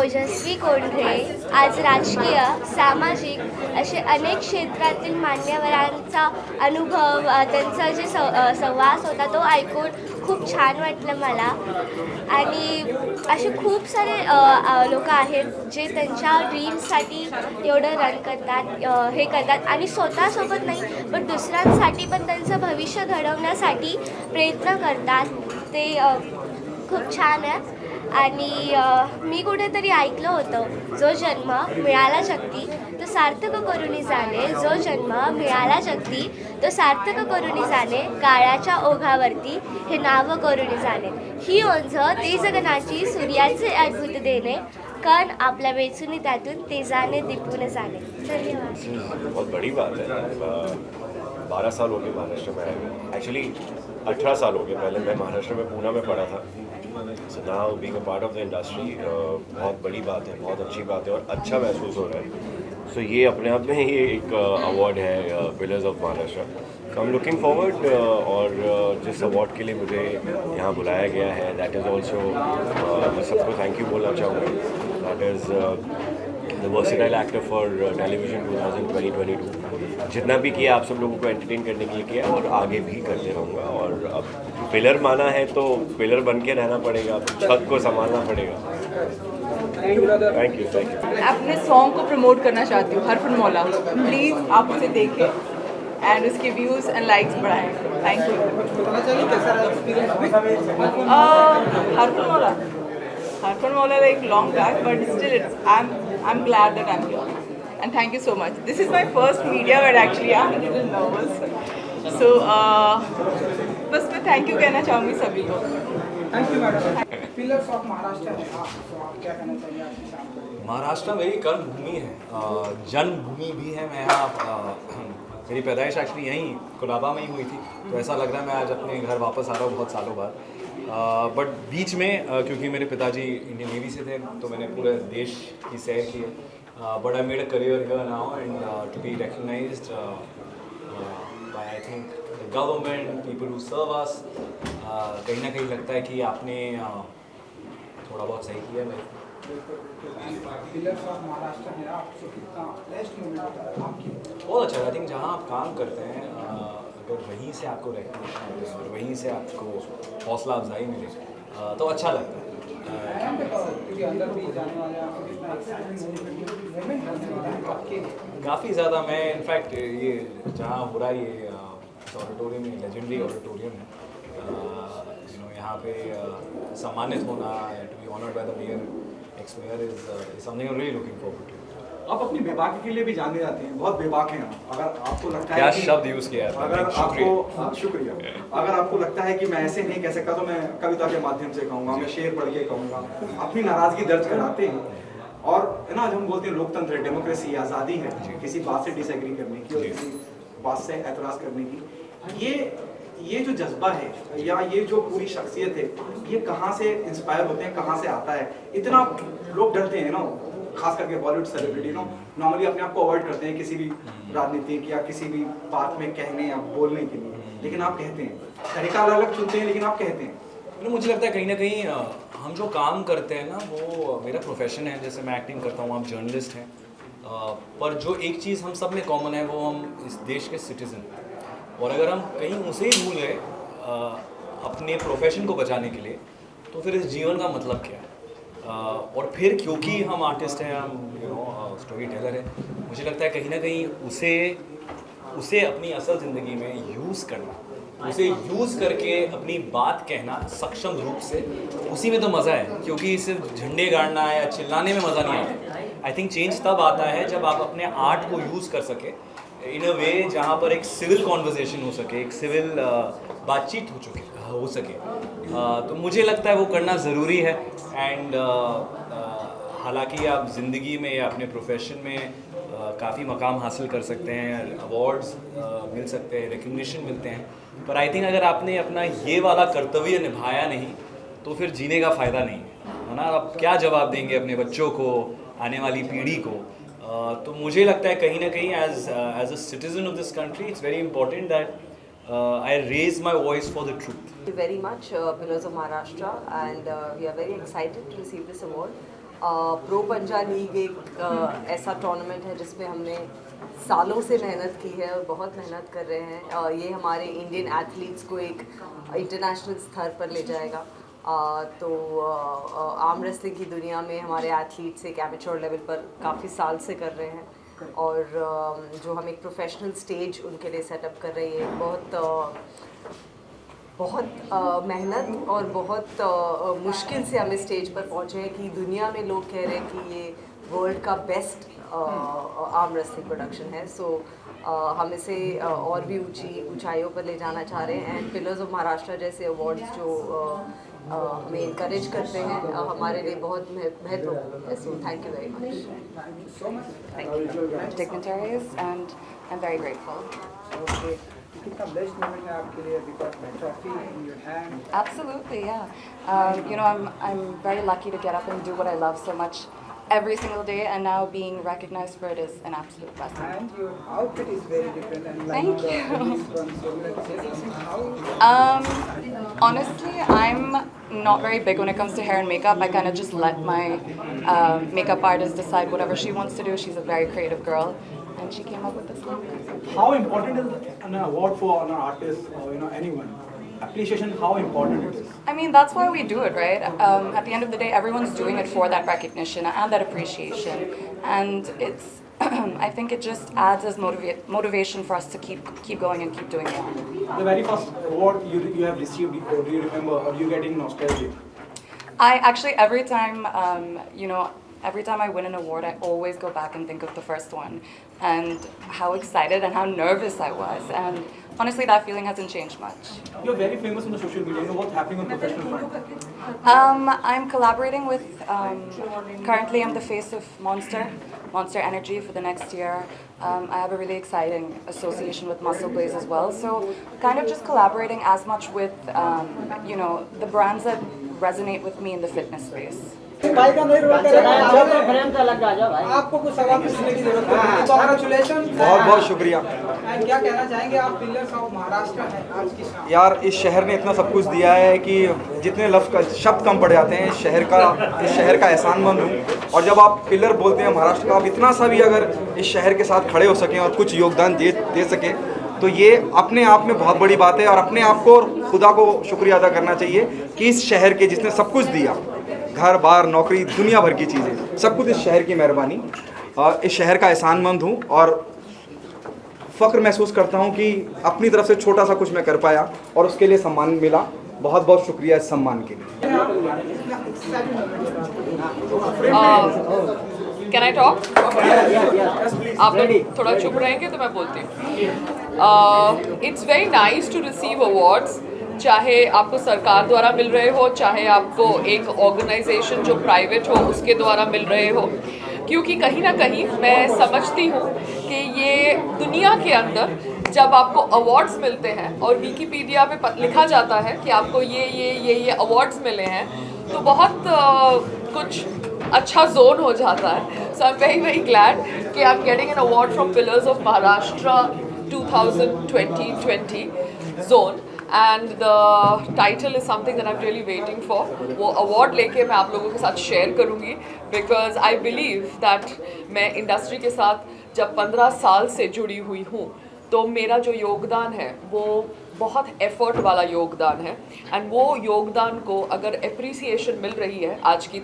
ओजस्वी कोंढरे आज राजकीय, सामाजिक असे अनेक क्षेत्रातील मान्यवरांचा अनुभव त्यांचा जे संवाद होता तो ऐकून खूप छान वाटलं मला. आणि असे खूप सारे लोक आहेत जे त्यांच्या ड्रीम्ससाठी एवढं रन करतात, हे करतात आणि स्वतःसोबत नाही पण दुसऱ्यांसाठी पण त्यांचं भविष्य घडवण्यासाठी प्रयत्न करतात. ते खूप छान आहे. आणि मी कुठेतरी ऐकलं होतं, जो जन्म मिळाला जगती तो सार्थक करुणी जाणे, जो जन्म मिळाला जगती तो सार्थक करुणी जाणे, काळाच्या ओघावरती हे नाव करुणी जाणे, ही ओंझ ते जगनाची सूर्याचे अद्भुत देणे, कण आपल्या वेचुनी त्यातून तेजाने दिपून जाणे. धन्यवाद. बहुत बड़ी बात है. 12 साल हो गए महाराष्ट्र में आए हुए. एक्चुअली 18 साल हो गए. पहले मैं महाराष्ट्र में पूना में पढ़ा था. So now being a part of the industry बहुत बड़ी बात है, बहुत अच्छी बात है और अच्छा महसूस हो रहा है. सो ये अपने आप में ही एक अवार्ड है, pillars of Maharashtra. So I am looking forward. और जिस अवार्ड के लिए मुझे यहाँ बुलाया गया है, दैट इज़ ऑल्सो, मैं सबको थैंक यू बोलना चाहूँगा. That is the versatile actor for television 2022. जितना भी किया आप सब लोगों को एंटरटेन करने के लिए किया और आगे भी करते रहूँगा. और अब पिलर माना है तो पिलर बन के रहना पड़ेगा, छत को संभालना पड़ेगा. Thank you. अपने सॉन्ग को प्रमोट करना चाहती हूँ, हरफन मौला. प्लीज़ आप उसे देखें एंड उसके व्यूज़ एंड लाइक्स बढ़ाएं. Thank you. हरफन मौला like long back, but still I'm glad that I'm here. And thank you so much. This is my first media, but actually I'm a little nervous. So बस मैं thank you कहना चाहूँगी सभी को. Thank you madam. Pillars of Maharashtra है आप, तो आप क्या कहना चाहिए आपके सामने? महाराष्ट्र मेरी कर्मभूमि है, जन्मभूमि भी है. मैं यहाँ मेरी पैदाइश एक्चुअली यहीं कोलाबा में ही हुई थी, तो ऐसा लग रहा है मैं आज अपने घर वापस आ रहा हूँ बहुत सालों बाद. बट बीच में क्योंकि मेरे पिताजी इंडियन नेवी से थे तो मैंने पूरे देश की सैर की है. But I made a career here now and to be recognised by I think the government, people who serve us. कहीं ना कहीं लगता है कि आपने थोड़ा बहुत सही किया है. पिलर्स ऑफ महाराष्ट्र है आपसे कितना बेस्ट मोमेंट होता है आपकी? बहुत अच्छा. आई थिंक जहाँ आप काम करते हैं अगर वहीं से आपको रिकग्निशन मिले और वहीं से आपको हौसला अफजाई मिले तो अच्छा लगता है. अंदर भी जाने वाले आपके काफ़ी ज़्यादा. मैं इनफैक्ट ये जहाँ हो रहा है ये ऑडिटोरियम में लेजेंडरी ऑडिटोरियम है, यहाँ पे सम्मानित होना, to be honoured by the mayor, ex mayor, is something I am really looking forward to. आप अपनी बेबाकी के लिए भी जाने जाते हैं, बहुत बेबाक हैं आप. अगर आपको लगता है क्या कि शब्द यूज़ किया है, अगर आपको शुक्रिया. अगर आपको लगता है कि मैं ऐसे नहीं कह सकता तो मैं कविता के माध्यम से कहूँगा, मैं शेर पढ़ के कहूँगा. अपनी नाराज़गी दर्ज कराते हैं. और है ना, जब हम बोलते हैं लोकतंत्र, डेमोक्रेसी, आज़ादी है किसी बात से डिसएग्री करने की और किसी बात से एतराज़ करने की, ये जो जज्बा है या ये जो पूरी शख्सियत है, ये कहाँ से इंस्पायर होते हैं, कहाँ से आता है? इतना लोग डरते हैं ना, खास करके बॉलीवुड सेलिब्रिटी नो नॉर्मली अपने आप को अवॉइड करते हैं किसी भी राजनीतिक या किसी भी बात में कहने या बोलने के लिए. लेकिन आप कहते हैं, तरीका अलग चुनते हैं लेकिन आप कहते हैं. मुझे लगता है कहीं ना कहीं हम जो काम करते हैं ना, वो मेरा प्रोफेशन है. जैसे मैं एक्टिंग करता हूँ, आप जर्नलिस्ट हैं, पर जो एक चीज़ हम सब में कॉमन है वो हम इस देश के सिटीज़न. और अगर हम कहीं उसे ही भूल गए अपने प्रोफेशन को बचाने के लिए, तो फिर इस जीवन का मतलब क्या है? और फिर क्योंकि हम आर्टिस्ट हैं, हम स्टोरी टेलर हैं, मुझे लगता है कहीं ना कहीं उसे अपनी असल ज़िंदगी में यूज़ करना, उसे यूज़ करके अपनी बात कहना सक्षम रूप से, उसी में तो मज़ा है. क्योंकि सिर्फ झंडे गाड़ना या चिल्लाने में मज़ा नहीं आता. आई थिंक चेंज तब आता है जब आप अपने आर्ट को यूज़ कर सके इन अ वे जहाँ पर एक सिविल कॉन्वर्जेशन हो सके, एक सिविल बातचीत हो सके. तो मुझे लगता है वो करना ज़रूरी है. एंड हालांकि आप ज़िंदगी में या अपने प्रोफेशन में काफ़ी मकाम हासिल कर सकते हैं, अवार्ड्स मिल सकते हैं, रिकग्निशन मिलते हैं, पर आई थिंक अगर आपने अपना ये वाला कर्तव्य निभाया नहीं तो फिर जीने का फ़ायदा नहीं है ना. आप क्या जवाब देंगे अपने बच्चों को, आने वाली पीढ़ी को? तो मुझे लगता है कहीं ना कहीं as a citizen of this country it's very important that I raise my voice for the truth. Thank you very much, Pillars of Maharashtra, and we are very excited to receive this award. Pro पंजा league एक ऐसा tournament है जिसमें हमने सालों से मेहनत की है और बहुत मेहनत कर रहे हैं। ये हमारे इंडियन एथलीट्स को एक इंटरनेशनल स्तर पर ले जाएगा। तो आर्म रेसलिंग की दुनिया में हमारे एथलीट्स एक एमेच्योर लेवल पर काफ़ी साल से कर रहे हैं और जो हम एक प्रोफेशनल स्टेज उनके लिए सेटअप कर रहे हैं, बहुत मेहनत और बहुत मुश्किल से हम इस स्टेज पर पहुँचे हैं कि दुनिया में लोग कह रहे हैं कि ये वर्ल्ड का बेस्ट आर्म रेसलिंग प्रोडक्शन है। सो हम इसे और भी ऊंचाइयों पर ले जाना चाह रहे हैं एंड पिलर्स ऑफ महाराष्ट्र जैसे अवार्ड्स जो हमें इनकरेज करते हैं हमारे लिए बहुत महत्वपूर्ण है। So thank you very much dignitaries, and I'm very grateful. Okay. कितना blessed moment है आपके लिए because the trophy in your hand. Absolutely, yeah. You know, I'm very lucky to get up and do what I love so much every single day, and now being recognized for it is an absolute blessing. And your outfit is very different and like Thank you. this one, so let's say how. Honestly, I'm not very big when it comes to hair and makeup. I kind of just let my makeup artist decide whatever she wants to do. She's a very creative girl, and she came up with this look. How important is an award for an artist or anyone? Appreciation, how important it is? I mean, that's why we do it, right? At the end of the day, everyone's doing it for that recognition and that appreciation. And it's, I think it just adds as motivation for us to keep going and keep doing more. The very first award you have received, do you remember, or you getting nostalgic? I actually, every time, every time I win an award, I always go back and think of the first one and how excited and how nervous I was. And honestly, that feeling hasn't changed much. You're very famous on the social media. You know what's happening on professional front? I'm collaborating with, currently I'm the face of Monster Energy for the next year. I have a really exciting association with Muscle Blaze as well. So kind of just collaborating as much with, the brands that resonate with me in the fitness space. भाई का नहीं रोक करेगा आपको कुछ सवाल पूछने की जरूरत है। कांग्रेचुलेशन, बहुत बहुत शुक्रिया क्या कहना चाहेंगे आप पिलर्स ऑफ महाराष्ट्र हैं आज की शाम। यार, इस शहर ने इतना सब कुछ दिया है कि जितने शब्द कम पड़ जाते हैं। इस शहर का एहसानमंद हूँ और जब आप पिलर बोलते हैं महाराष्ट्र का, आप इतना सा भी अगर इस शहर के साथ खड़े हो सकें और कुछ योगदान दे सकें तो ये अपने आप में बहुत बड़ी बात है और अपने आप को और खुदा को शुक्रिया अदा करना चाहिए कि इस शहर के जिसने सब कुछ दिया, घर बार नौकरी दुनिया भर की चीज़ें, सब कुछ इस शहर की मेहरबानी। इस शहर का एहसानमंद हूँ और फ़ख्र महसूस करता हूँ कि अपनी तरफ से छोटा सा कुछ मैं कर पाया और उसके लिए सम्मान मिला। बहुत बहुत शुक्रिया इस सम्मान के लिए। Can I talk? आप लोग थोड़ा चुप रहेंगे तो मैं बोलती हूँ। It's very nice to receive awards, चाहे आपको सरकार द्वारा मिल रहे हो, चाहे आपको एक ऑर्गेनाइजेशन जो प्राइवेट हो उसके द्वारा मिल रहे हो, क्योंकि कहीं ना कहीं मैं समझती हूँ कि ये दुनिया के अंदर जब आपको अवार्ड्स मिलते हैं और विकिपीडिया पे लिखा जाता है कि आपको ये अवार्ड्स मिले हैं तो बहुत कुछ अच्छा जोन हो जाता है। So I am very very glad कि I am getting an award from pillars of Maharashtra 2020 zone and the title is something that I am really waiting for. वो अवार्ड लेके मैं आप लोगों के साथ शेयर करूँगी बिकॉज आई बिलीव दैट मैं इंडस्ट्री के साथ जब 15 साल से जुड़ी हुई हूँ तो मेरा जो योगदान है वो बहुत एफर्ट वाला योगदान है एंड वो योगदान को अगर एप्रिसिएशन मिल रही है आज की